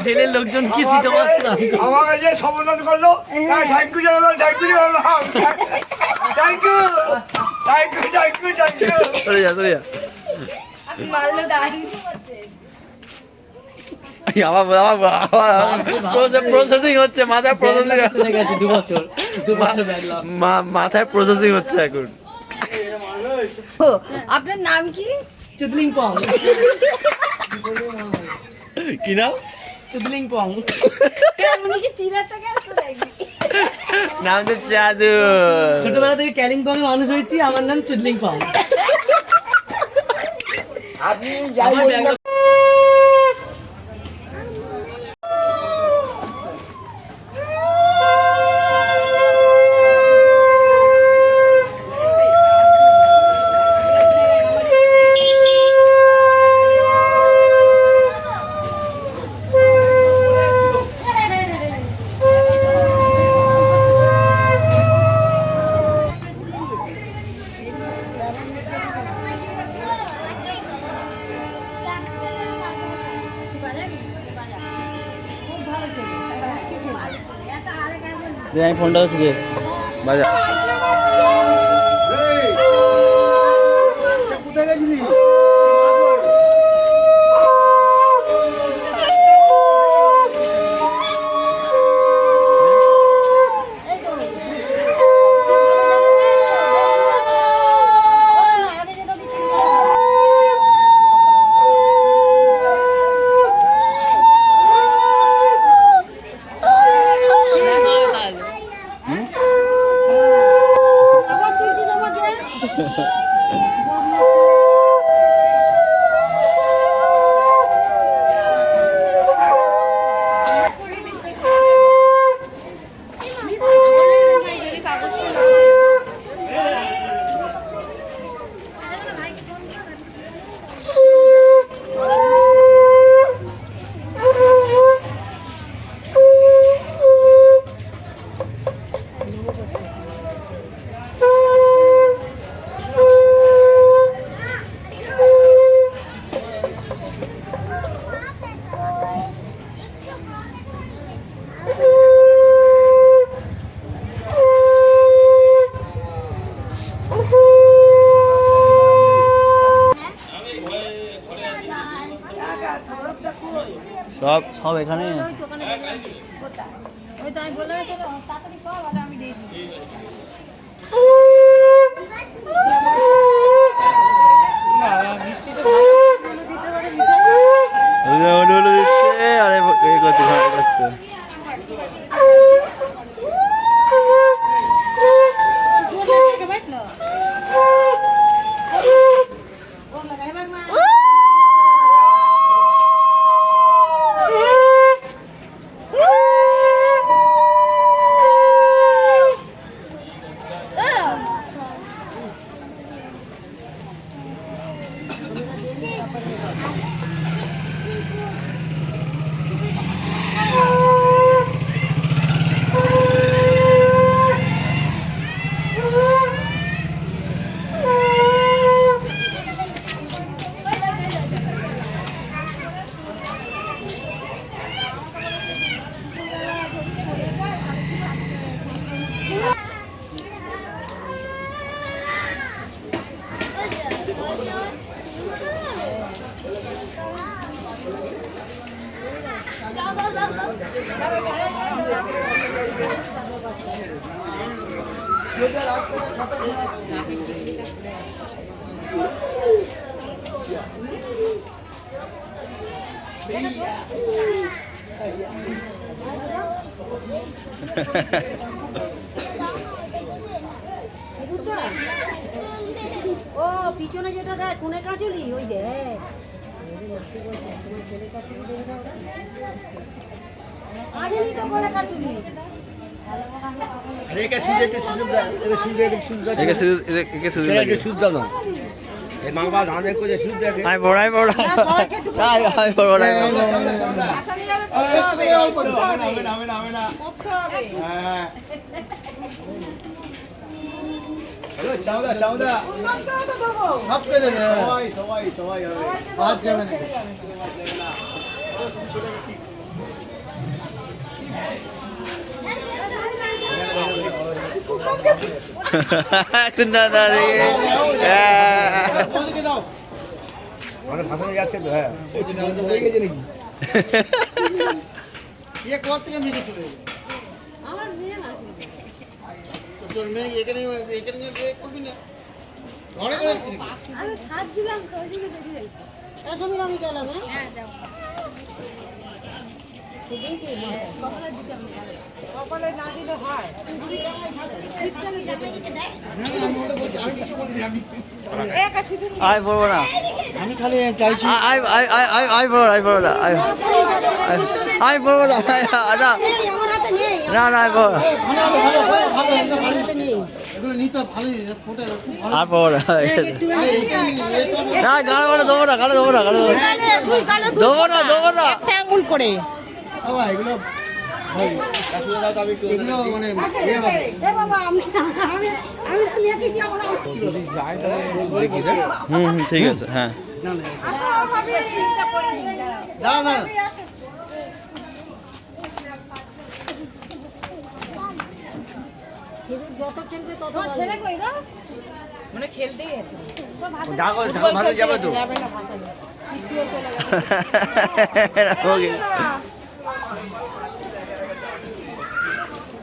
জেলের লোকজন কি শীতবস্ত্র দান করে? আমাকে যে সম্বোধন করলো, থ্যাংক ইউ জানালাম, থ্যাংক ইউ জানালাম, thank you, thank you, thank you, thank you. সরে যা। আপনি মাল্যদান প্রসেসিং হচ্ছে, মাথায় প্রসেসিং চলে গেছে 2 বছর ব্যাকলগ। মাথায় প্রসেসিং হচ্ছে এখন। আপনার নাম কি? চুদলিং পং। কি নাম? চুদলিং পং। উনি কি চিরার থেকে আসতে নাকি? নাম তো চাদু। ছোটবেলা থেকে কালিম্পং এ মানুষ হয়েছি, আমার নাম চুদলিং পং। আপনি যাই বলুন না, খুব ভালো ছিল, কি ছিল? এত আরে কেন? আমি ফোনটা হচ্ছে যে বাজা। কোথায় গেছিলি? সব সব এখানে ওই তো ওখানে চলে আসি। কোথায়? ওই তো আমি বললাম তোকে তাড়াতাড়ি কর, আর আমি দিয়ে দিই। দিচ্ছে আরে এ করছে ভালো করছে ও পিছনে যেটা দেয় কোনে কাজলি ওই দেখ কাজলি তো কোনে কাজলি আরে একে সুযোগ দাও, একে সুযোগ দাও। একে সুযোগ একে লাগে সুযোগ দাও না। এই মাংবা ধাঁধে করে সুযোগ দেখে। আই বড় আই বড় আই বড় আই কুন্দা দাদি মানে ভাষণে যাচ্ছে তো, হ্যাঁ। আমার মেয়ে না আমি সাত দিলাম তো ওই জন্য বেরিয়ে যাইছি সময় আমি গেলাম হ্যাঁ যাও কপালে না দিলে হয় আই বড় না আমি খালি চাইছি I I I I I বড় আই বড় না আই বড় না আদা আমার হাতে নেই না না আই বড় এগুলো নিতে ভালোই ফোটে খুব ভালো আর বড় না গাল বড় দেবো না গাল দেবো না গাল দেবো না দেবো না দেবো না একটা আঙ্গুল করে বাবা এগুলো এগুলো মানে ইয়ে হবে। এ বাবা আমি আমি মেয়েকে কি আমার ঠিক আছে হ্যাঁ দাও না যত খেলবে তত ছেলে কই গো মানে খেলতেই আছে যাবো ভালো যাবে তো। ওকে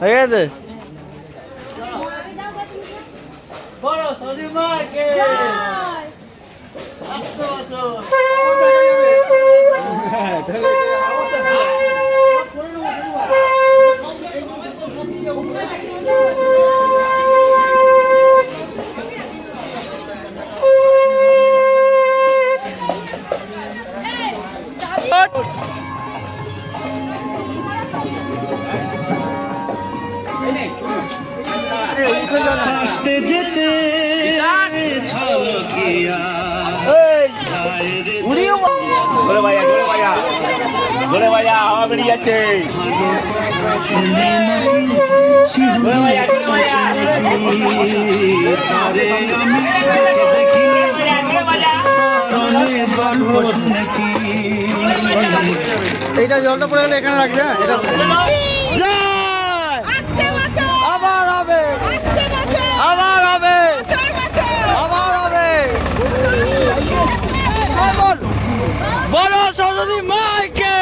হয়ে গেছে বড় সজি মাকে আসতে বছর আসতে যেতে ঝলকিয়া ঘুরে ভাইয়া ঘুরে ভাইয়া ঘুরে ভাইয়া হাওয়া বেরিয়ে যাচ্ছে। ঘুরে ভাইয়া ঘুরে ভাইয়া এইটা জলটা পড়ে গেলে এখানে রাখবে হ্যাঁ এটা আবার হবে আবার হবে আবার হবে বল বলো সরস্বতী মাইকে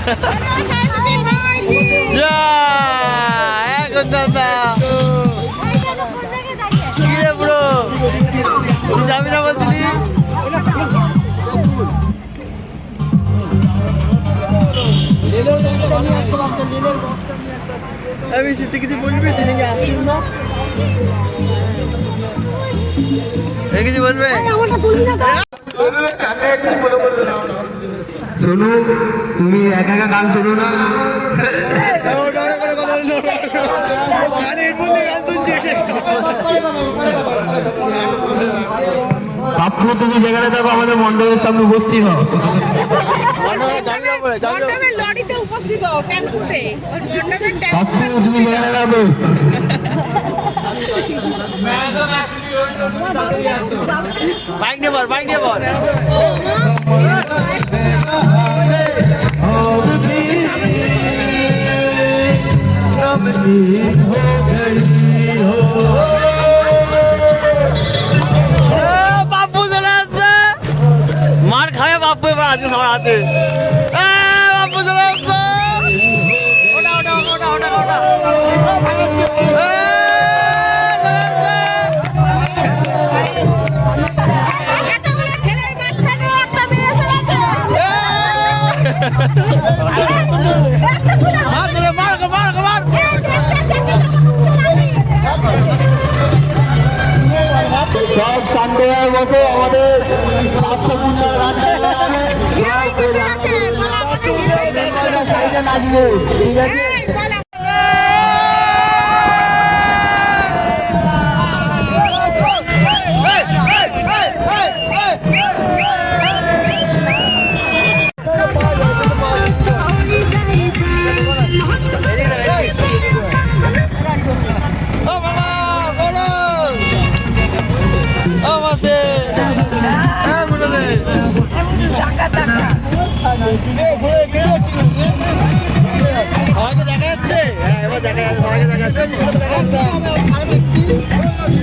এখন দাদা কি রে ব্রো, তুই যাবি না বলছিলি? আমি তুই কিছু বলবি? তুই নাকি আসছিস না? কিছু বলবে? শোনো, তুমি একা একা গান শোনো না। আপনি তুমি যেখানে থাকো আমাদের মণ্ডপের সামনে উপস্থিত হও। তুমি যেখানে থাকো বাইক নিয়ে বল, বাইক নিয়ে বল। বাপু চলে আসছে, মার খাবে বাপু এবার আছে সবার হাতে। বাপু চলে আসছে, ওটা ওটা ওটা ওটা ওটা সব সানডে বসে আমাদের 700 মিটার রান নাচবে, ঠিক আছে? সবাইকে দেখা যাচ্ছে? হ্যাঁ এবার দেখা যাচ্ছে, সবাইকে দেখা যাচ্ছে।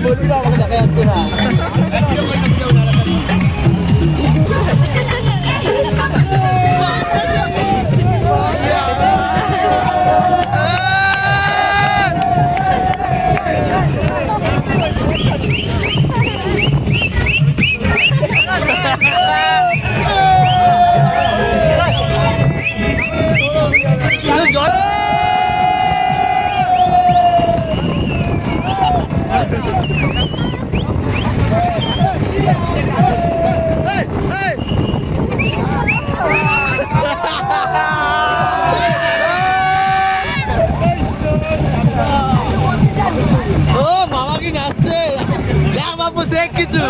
বলবি না আমাকে দেখা যাচ্ছে না। ও মামা কি নাচছে, দেখ বাপু সে কিছু।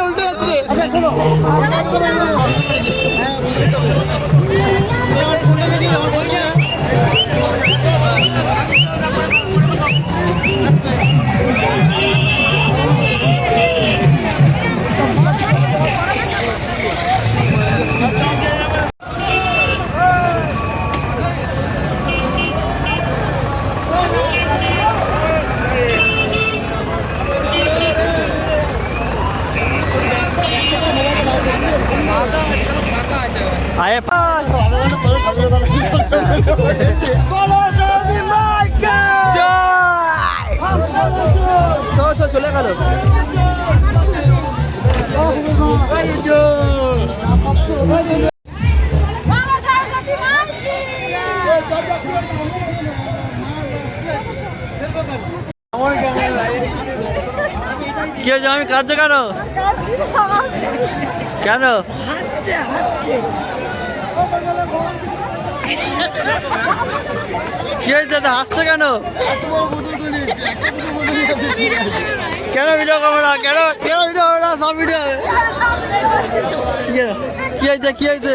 উল্টে যাচ্ছে আচ্ছা শোনো আয়ে চলে গেল কি হয়েছে আমি কাঁদছো কেন কেন কি হয়েছে হাসছো কেন কেন ভিডিও করবো না কেন কেন ভিডিও করবো না সব ভিডিও কি হয়েছে কি হয়েছে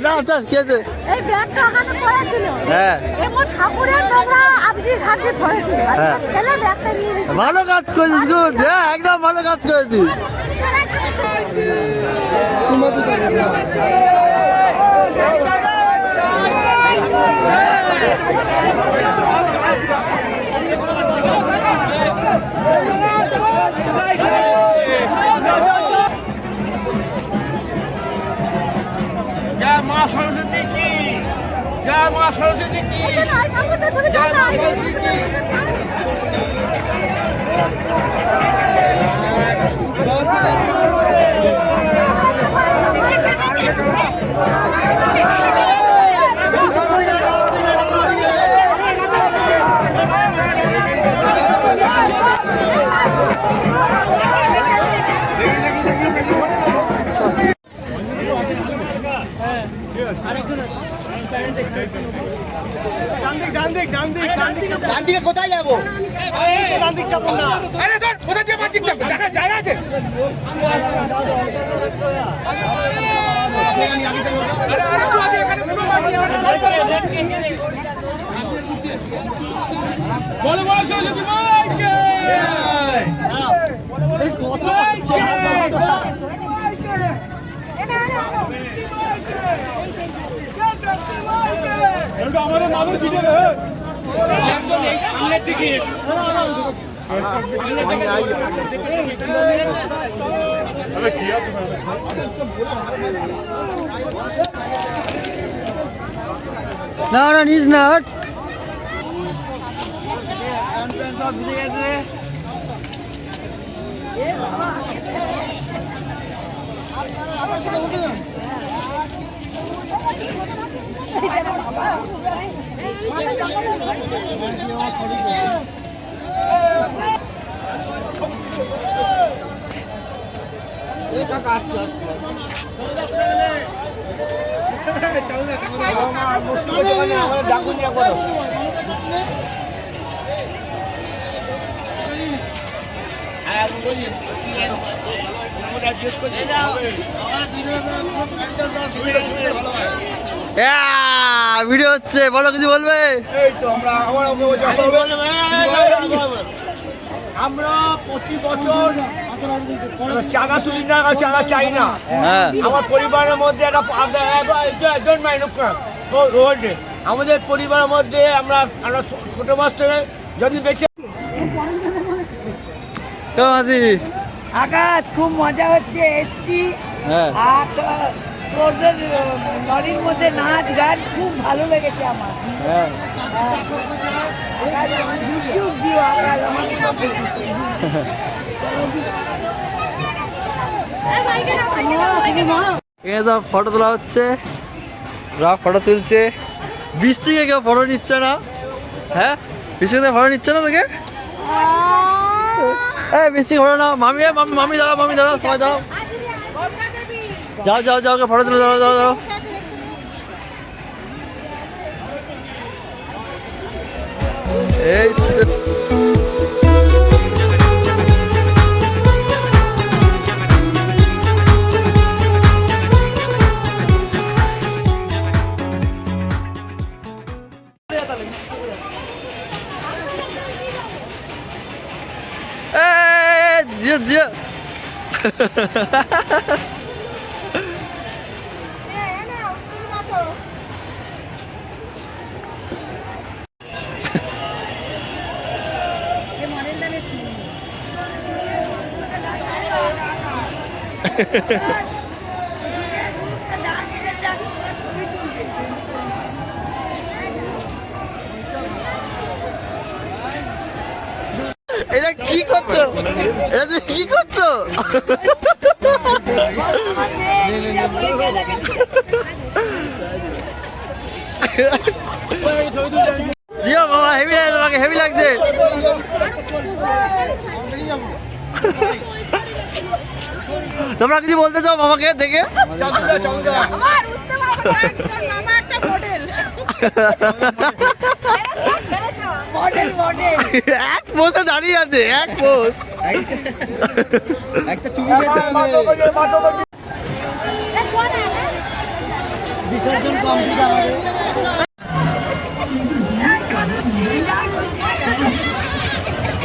না স্যার কি হয়েছে এই ব্যাগটা ওখানে পড়েছিল হ্যাঁ এমন ঠাকুরের নোংরা আবজি ঘাটে পড়েছিল হ্যাঁ। ফেলে ব্যাগটা নিয়ে নিয়েছি। ভালো কাজ করেছিস গুড হ্যাঁ একদম ভালো কাজ করেছিস জয় মা সরস্বতী কি জয় মা সরস্বতী কি এই ঠাকুরটা ধরে জয় মা দাও। সরস্বতী কি ডান দিকে কোথায় যাবো ডান দিক চাপো না আরে ধর কোথায় দিয়ে বাঁচিক যাবে দেখা জায়গা আছে বলো বলো সরস্বতী মাইকে এই কত আমাদের মাদুর ছিটে রে একদম এই সামনের দিকে না না নিস না ভিডিও হচ্ছে বলো কিছু বলবে এই তো আমরা আমরা প্রতি বছর চাঁদা তুলি না চাঁদা চাই না হ্যাঁ আমার পরিবারের মধ্যে একটা আমাদের পরিবারের মধ্যে আমরা ছোট মাছ থেকে যদি বেঁচে কেমন আছি আকাশ খুব মজা হচ্ছে এসছি হ্যাঁ আর তোদের লরির মধ্যে নাচ গান খুব ভালো লেগেছে আমার হ্যাঁ আকাশ ইউটিউব দিও আকাশ আমাকে এখানে সব ফটো তোলা হচ্ছে ওরা ফটো তুলছে বৃষ্টিকে কেউ ফটো নিচ্ছে না হ্যাঁ বৃষ্টিকে ফটো নিচ্ছে না তোকে এই বৃষ্টি ফটো না মামি মামি মামি দাঁড়াও সবাই দাঁড়াও যাও যাও যাও ফটো তুলে দাঁড়াও দাঁড়াও দাঁড়াও এই তো। জিও জিও এটা কি করছো? এটা তুমি কি করছো? জিও বাবা, হেভি লাগছে, তোমাকে হেভি লাগছে। তোমরা কিছু বলতে চাও মামাকে দেখে? এক পোজে দাঁড়িয়ে আছে, এক পোজ। বিসর্জন কমপ্লিট আমাদের।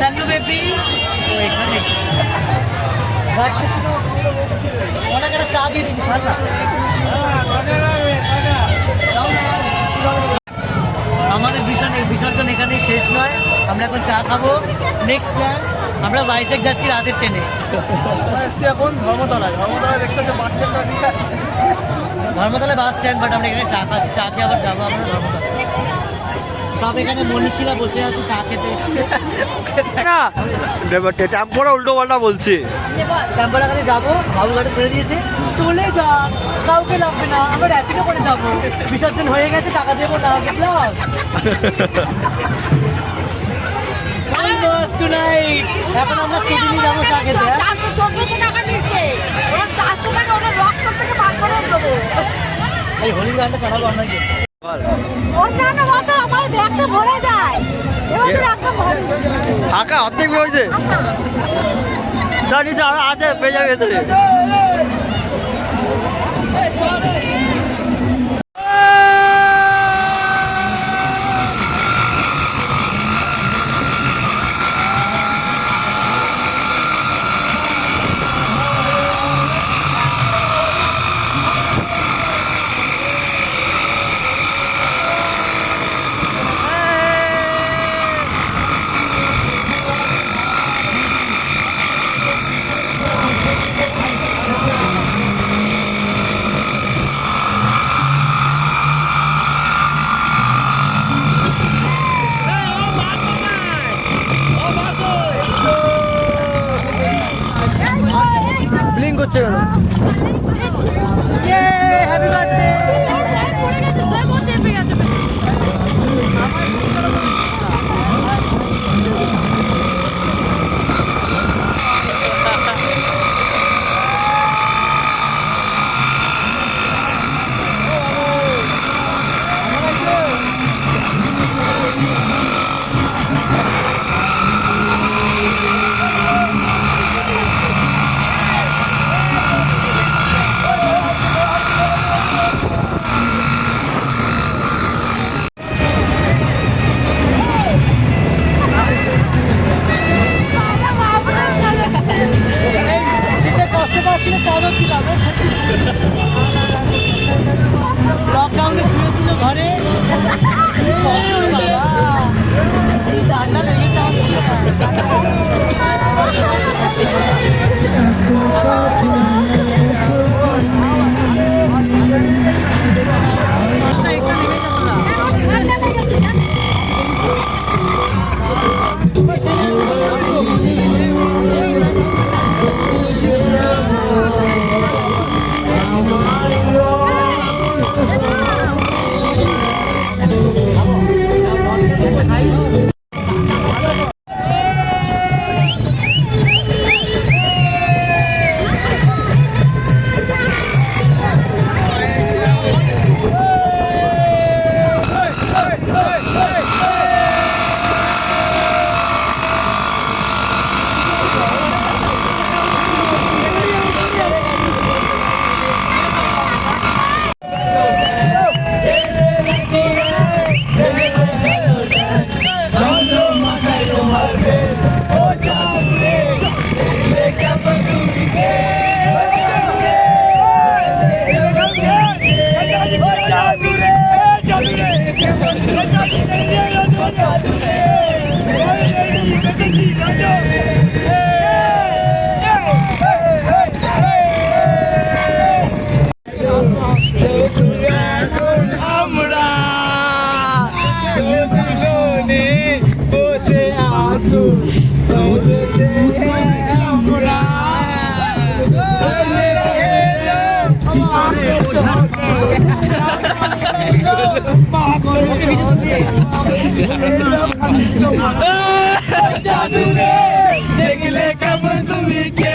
Hello baby. এখানে অনেক একটা চা দিয়ে দিবি সারা। আমাদের বিসর্জন এখানেই শেষ নয়, আমরা এখন চা খাবো। নেক্সট প্ল্যান, আমরা বাইসেক যাচ্ছি রাতের ট্রেনে। এসছি এখন ধর্মতলা দেখতে হচ্ছে বাস স্ট্যান্ডটা দিকে আছে। ধর্মতলা বাস স্ট্যান্ড, বাট আমরা এখানে চা খাচ্ছি। চা খেয়ে আবার যাবো আমরা ধর্মতলা। সব এখানে মনীষীরা বসে আছে, চা খেতে এসছে। টেম্পোরা উল্টো পাল্টা বলছে। টেম্পোরা কাছে যাবো, বাবুঘাটে ছেড়ে দিয়েছে, চলে যা, কাউকে লাগবে না, আমরা র্যাপিডো করে যাবো। বিসর্জন হয়ে গেছে, টাকা দেবো না। প্লাস টুনাইট এখন আমরা স্কুটি নিয়ে যাবো চা খেতে। এই হোলি গানটা চালাবো আমরা কি? ফাঁকা অর্ধেক হয়েছে, নিচে আরো আছে, পেয়ে যাবে ভেতরে। ব্লিঙ্ক করছে কেন? Happy birthday. দেখলে কেমন তুমি কে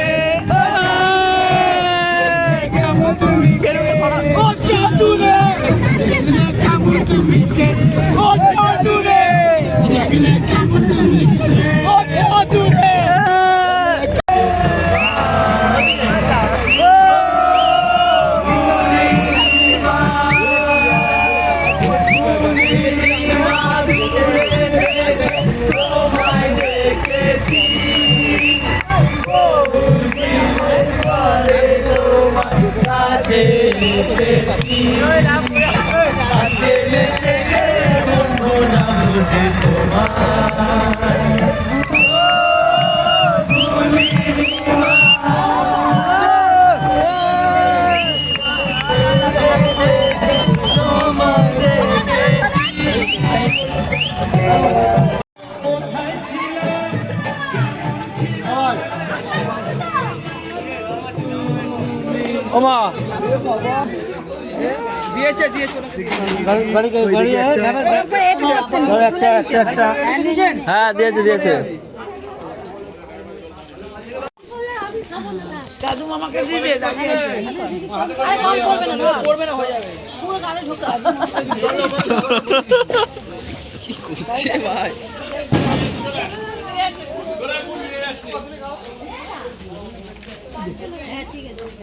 ওমা দিয়েছে হ্যাঁ দিয়েছে দাদু মামাকে দিবে কি করছে ভাই হ্যাঁ ঠিক আছে